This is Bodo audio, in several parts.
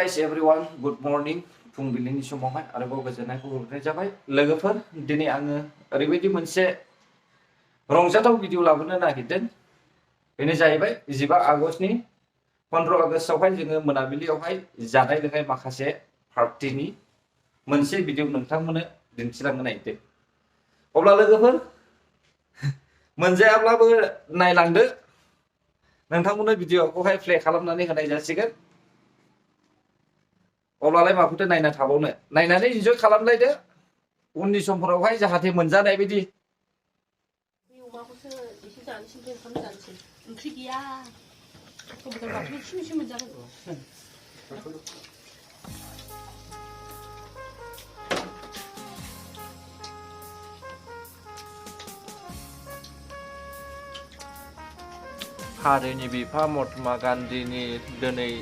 guys everyone, good morning. फुंबिलिनि समावहाय आरोबाव गोजोननायखौ हरनाय जाबाय लोगोफोर। दिनै आङो ओरैबायदि मोनसे रंजाथाव भिडिअ लाबोनो नागिरदों। बेनो जाहैबाय 15 आगस्तनि 15 आगस्टआवहाय जोङो मोनाबिलियावहाय जानाय लोंनाय माखासे पार्टिनि मोनसे भिडिअ नोंथांमोननो दिन्थिलांनो नागिरदों। अब्ला लोगोफोर मोनजायाब्लाबो नायलांदो। नोंथांमोननो भिडिअखौहाय प्ले खालामनानै होनाय जासिगोन। अब्लालाय माखौथो नायना थाबावनो, नायनानै इन्जय खालामलायदो। उननि समफोरावहाय जाहाथे मोनजानाय बायदि। अमाखौसो एसे जानोसै, ओंखाम जानोसै, ओंख्रि गैया। सबायजों दाउजों एसे मोनजागोन। हारिनि बिफा महात्मा गान्धीनि दिनै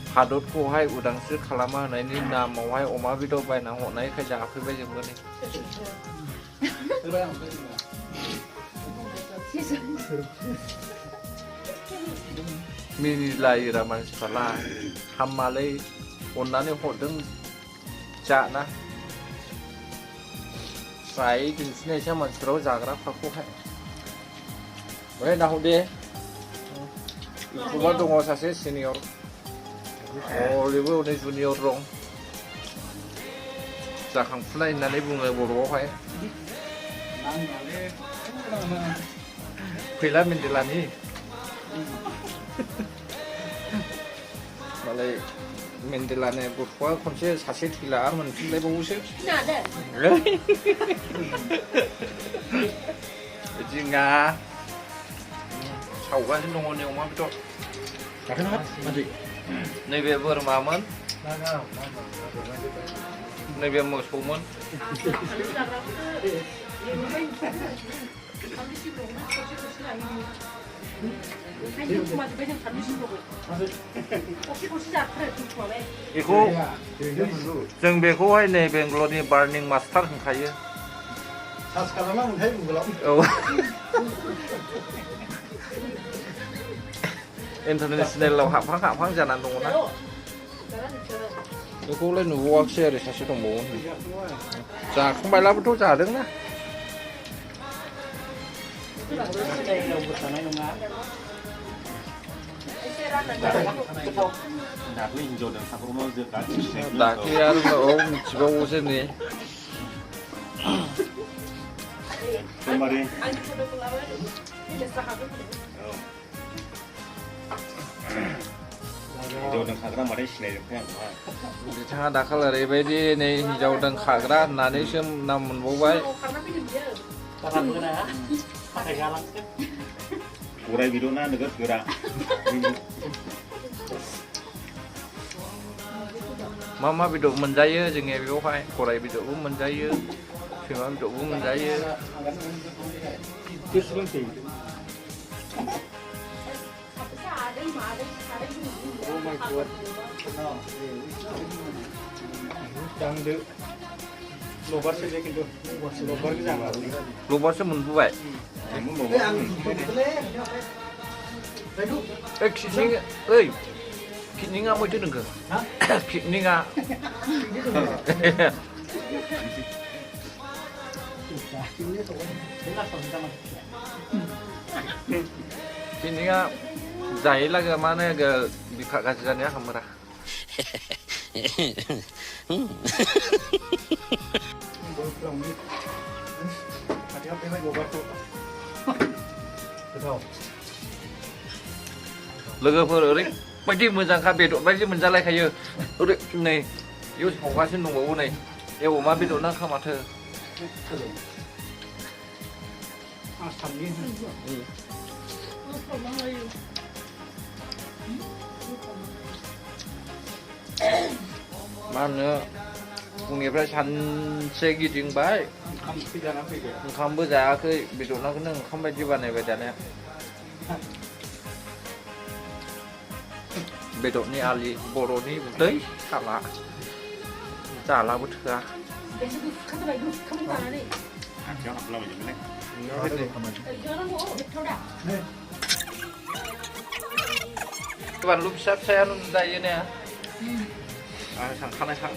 हादरखौहाय उदांस्रि खालामना होनायनि नामावहाय अमा बेदर बायना हरनायखाय जाफैबाय जोंबो नै। मिनिलायोरा मानसिफ्रालाय, हामालै अननानै हरदों जाना। फ्राय दिन्थिनायसै मानसिफ्राव जाग्राफोरखौहाय। ओमफ्राय नाहरदे इउटुबार दङ सासे सिनियर, ओरैबो हनै जुनियर दं। जाखांफुनाय होननानै बुङो बर'आवहाय। फैला मेन्देलानि मालाय मेन्देलानि गथ'आ खनसे सासे थैला आरो मोनफिनलायबावोसो। बिदि नङा, सावगासिनो दङ नै अमा बेदर। नैबे बोरमामोन, नैबे मोसौमोन। बेखौ जों बेखौहाय नै बेंगलरनि बार्निं मास्टार होनखायो। औ इन्टारनेसनेलाव हाबहां जानानै दङना। बेखौलाय नुबावाखिसै आरो सासे दंबावो। जाखांबायलाबोथ' जादोंना। दाख्लै आरो मिथिबावोसो नै। बिथाङा दाखालि ओरैबायदि नै हिनजाव दोनखाग्रा होननानैसो नाम मोनबावबाय। गराय बेदरना नोगोद गोरा। मा बेदर मोनजायो जोंनि बेयावहाय? गराय बेदरबो मोनजायो, सैमा बेदरबो मोनजायो। लबारसो मोनबोबाय। किडनिङा मैथो दोनखो? किडनिङा किडनिङा जायोलागो माने बिखा गाज्रि जानाया हामोरा। लोगोफोर ओरैबायदि मोजांखा, बेदर बायदि मोनजालायखायो। ओरै नै बेयाव सावगासिनो दंबावो नै, ए अमा बेदर नांखा माथो। मा होनो, फुंनिफ्राय सानसे गिदिंबाय, ओंखामबो जायाखै। बेदरनाखौनो ओंखाम बायदि बानायबाय दानिया। बेदरनि आलि, बर'नि उदै साला जालाबो थोआ। बानलु फिसा फिसायानो जायो ने। आं थांखानायखा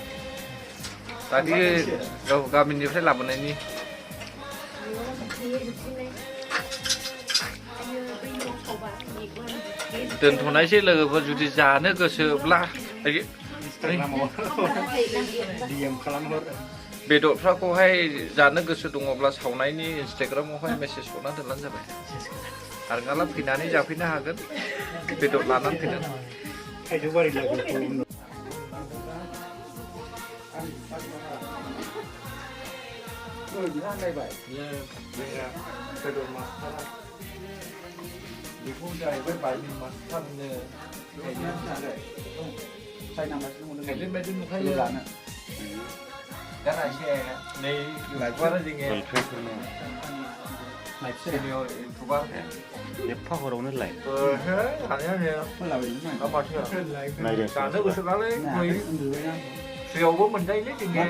दादि गामिनिफ्राय लाबोनायनि दोनथ'नायसै लोगोफोर जुदि जानो गोसोब्ला DM खालामहर बेदरफोरखौहाय जानो गोसो दङब्ला सावनायनि इन्सटाग्रामावहाय मेसेज हरना दोनबानो जाबाय आरो गाला फैनानै जाफैनो हागोन बेदर लानानै फैनानै थाइजौबारि लोगोखौ बेदर मास्टारा बेखौ जाहैबाय बायनि मास्टारनो गायदेर बायदि नुखायो दा एसे नै इउटुबार जोङो सिनियर इउटुबार एफा हरावनो लाय जानो गोसोब्लालाय फ्रियावबो मोनजायोलै जोङो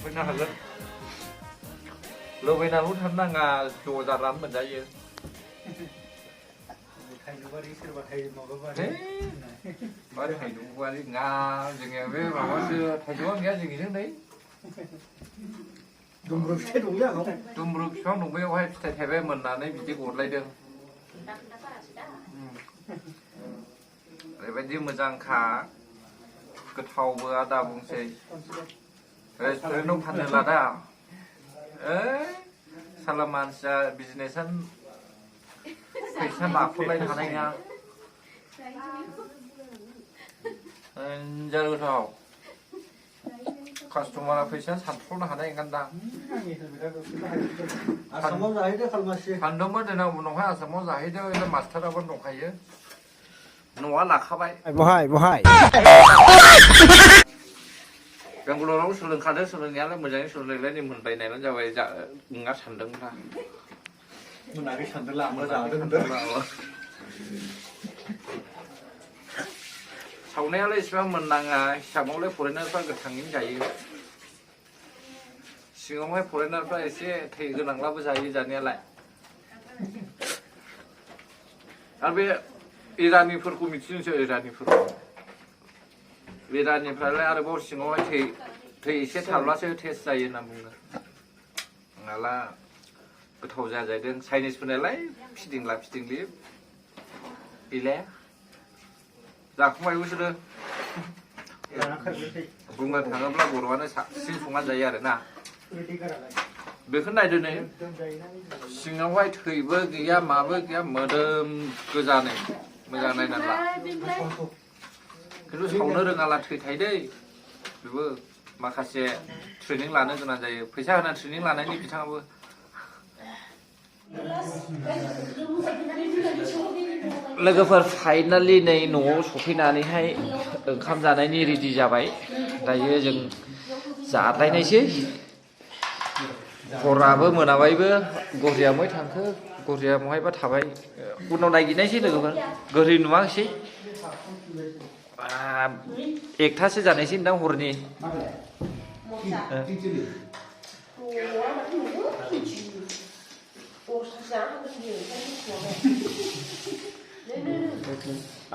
फैनो हागोन लुबैनानैल' थानो नाङा ज' जानानै मोनजायो बारि थाइजौआरि नङा जोङो बे माबासो थाइजौआनो गैया जोंनिजों नै दुमब्रु बिफां दं बेयावहाय फिथाइ थाइबाय मोननानै बिदि गरलायदों ओरैबायदि मोजांखा गोथावबो आदा बुंसै रेस्टुरेन्टाव फाननो लादा साला मानसिया बिजनेसानो फैसा लाफुलायनो हानाय नङा जा गोथाव कास्टमारा फैसा सानथ्र'नो हानाय नङा आसामाव जाहैदो खालमासि सानदोंमोन देनां उनावहाय आसामाव जाहैदो मास्टाराबो दंखायो न'आ लाखाबाय बहाय बेंगालराव सोलोंखादों सोलोंनायालाय मोजाङै सोलोंनायलाय मोनबाय नायनानै जाबाय नङा सानदोंब्ला मोनाखै सानदों लामा जादों सावनायालाय इसेबां मोननाङा हिसाबावलाय फरायनायफ्रा गोथाङैनो जायो सिङावहाय फरायनायफ्रा एसे थै गोनांब्लाबो जायो जानायालाय आरो बे इरानिफोरखौ मिथिनोसै इरानिफ्रालाय आरोबाव सिङावहाय थै एसे थाब्लासो टेस्ट जायो होनना बुङो नङाला गोथाव जाजायदों चाइनिसफोरनालाय फिदिंलि गैलाया जाखांबाय बिसोरो बुंनो थाङोब्ला बर'आनो साबसिन संना जायो आरोना बेखौ नायदो नै सिङावहाय थैबो गैया माबो गैया मोदोम गोजानै मोजां नायनानै ला खिन्थु सावनो रोङाला थै थायोदै बेबो माखासे ट्रेनिं लानो गोनां जायो फैसा होना ट्रेनिं लानायनि बिथाङाबो लोगोफोर फाइनालि नै न'आव सफैनानैहाय ओंखाम जानायनि रेडि जाबाय दायो जों जालायनायसै हराबो मोनाबायबो गरजिया बहाय थांखो गरजिया बहायबा थाबाय उनाव नायगिरनायसै लोगोफोर गोरै नुवाखिसै एकथासो जानायसै नोंदां हरनि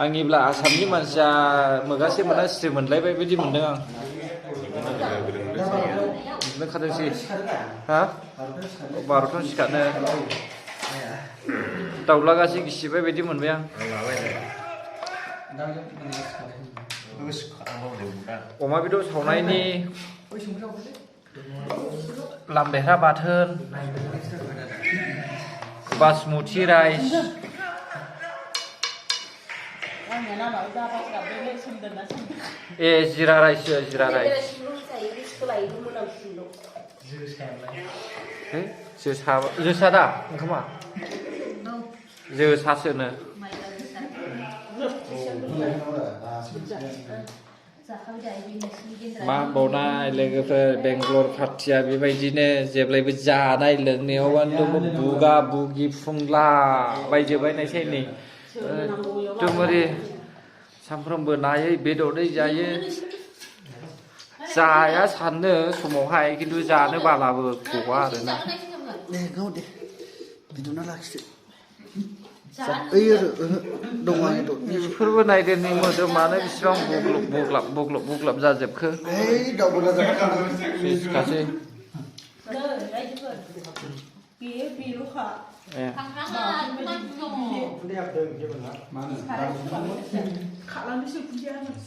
आंनिब्ला आसामनि मानसिया मोगासे मोना सिरि मोनलायबाय बायदि मोनदों आं बिदिनो खादोंसै हा 12 सिखारनो दाउला गासै गिसिबाय बायदि मोनबाय आं अमा बेदर सावनायनि लामबेरा बाथोन बासमति राइस ए जिरा राइस जोसा दा ओंखामा जोसासोनो मा होनबावनाय लोगोफोर बेंगलर पार्टिया बेबायदिनो जेब्लायबो जानाय लोंनायाव बुगा बुगि फुंला बायजोबायनायसै नै एकदमबारे सानफ्रोमबो नायै बेदरै जायो जाया सानो समावहाय खिन्थु जानो बालाबो गवा आरोना Iya, dong itu. बेफोरबो नायदेरनि मोदोमानो बेसेबां बुग्लब जाजोबखो Hei, dah boleh dah kan. गासै ए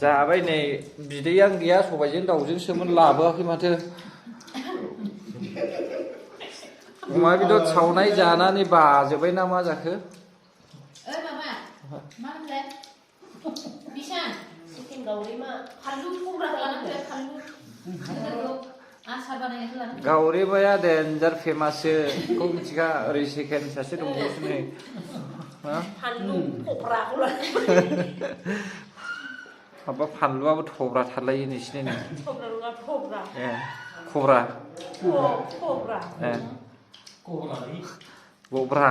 जाबाय नै बिदैयानो गैया सबायजों दाउजोंसोमोन लाबोआखै माथो अमा बेदर सावनाय जानानै बाजोब्बाय ना मा जाखो गावरिमाया डेन्जार फेमाससो बेखौ मिथिगा ओरै सेकेन्ड सासे दंबावोसो नै माबा फानलुआबो थब्रा थारलायो नोंसिनि नै ए खब्रा ए गब्रा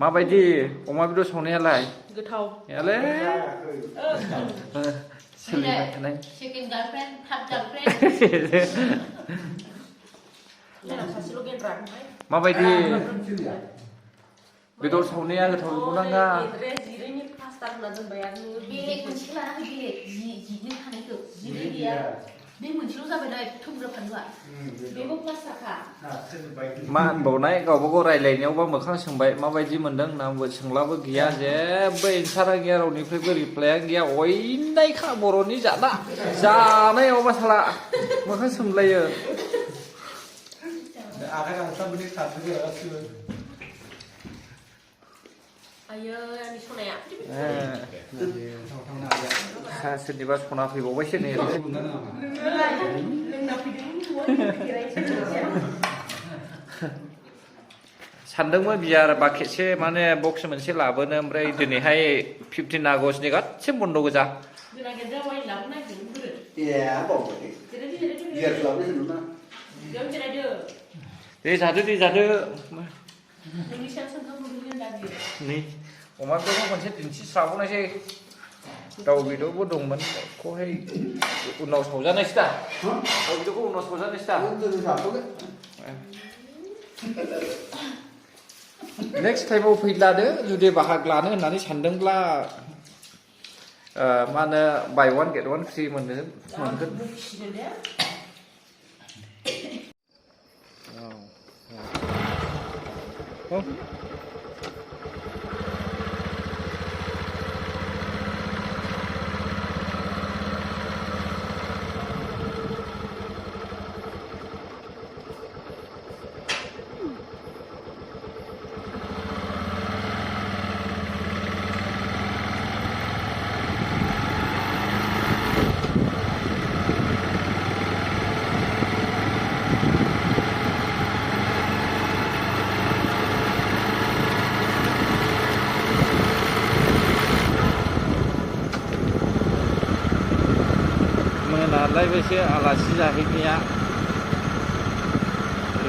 माबायदि अमा बेदर संनायालाय गोथाव यालै सोलिबाय थानाय Second girlfriend, third girlfriend. माबायदि बेदर सावनाया गोथाव नंगौना मा होनबावनाय गावबागाव रायलायनायावबा मोखां सोंबाय माबायदि मोनदों होनना आंबो सोंलाबो गैया जेबो एन्सारा गैया रावनिफ्रायबो रिप्लायानो गैया अयनायखा बर'नि जानायावबा साला मोखां सोमलायो Akan yang sama ni satu je lah. Ayo, yang di sana ya. सोरनिबा सना फैबावबायसो नै सानदोंमोन बियार बाकेटसे माने बक्स मोनसे लाबोनो ओमफ्राय दिनैहाय 15 आगस्टनि गासिबो बन्द' गोजा Iya, apa ni? Biar selalu ni dulu. दे जादो नै अमा बेदरखौ खनसे दिन्थिस्राबावनायसै दाउ बेदरबो दंमोन बेखौहाय उनाव सावजानायसै दा दाउ बेदरखौ उनाव सावजानायसै दा Itu satu ke? नेक्स्ट टाइमाव फैलादो जुदि बाहागो लानो होननानै सानदोंब्ला मा होनो बाय वान गेट वान फ्रि मोनगोन मोनालायबायसो आलासि जाहैनाया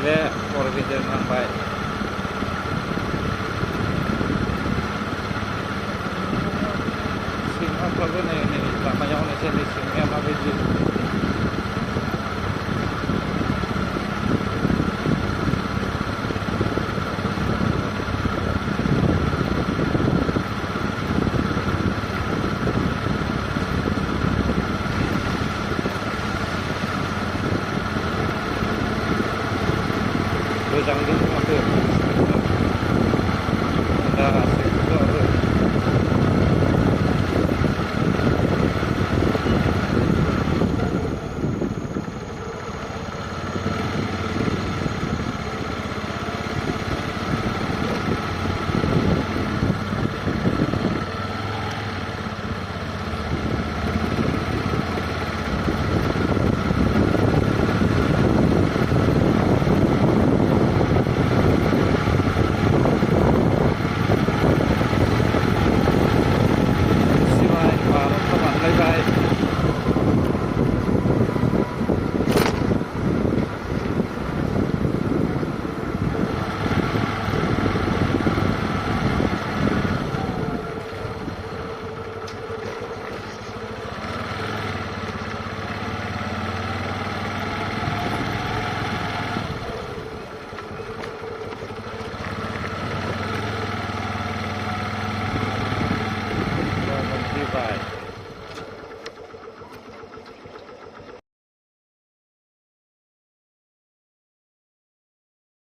बे हर गेजेर नांबाय सैमाफ्राबो नै लामायाव नै सैमाया माबायदि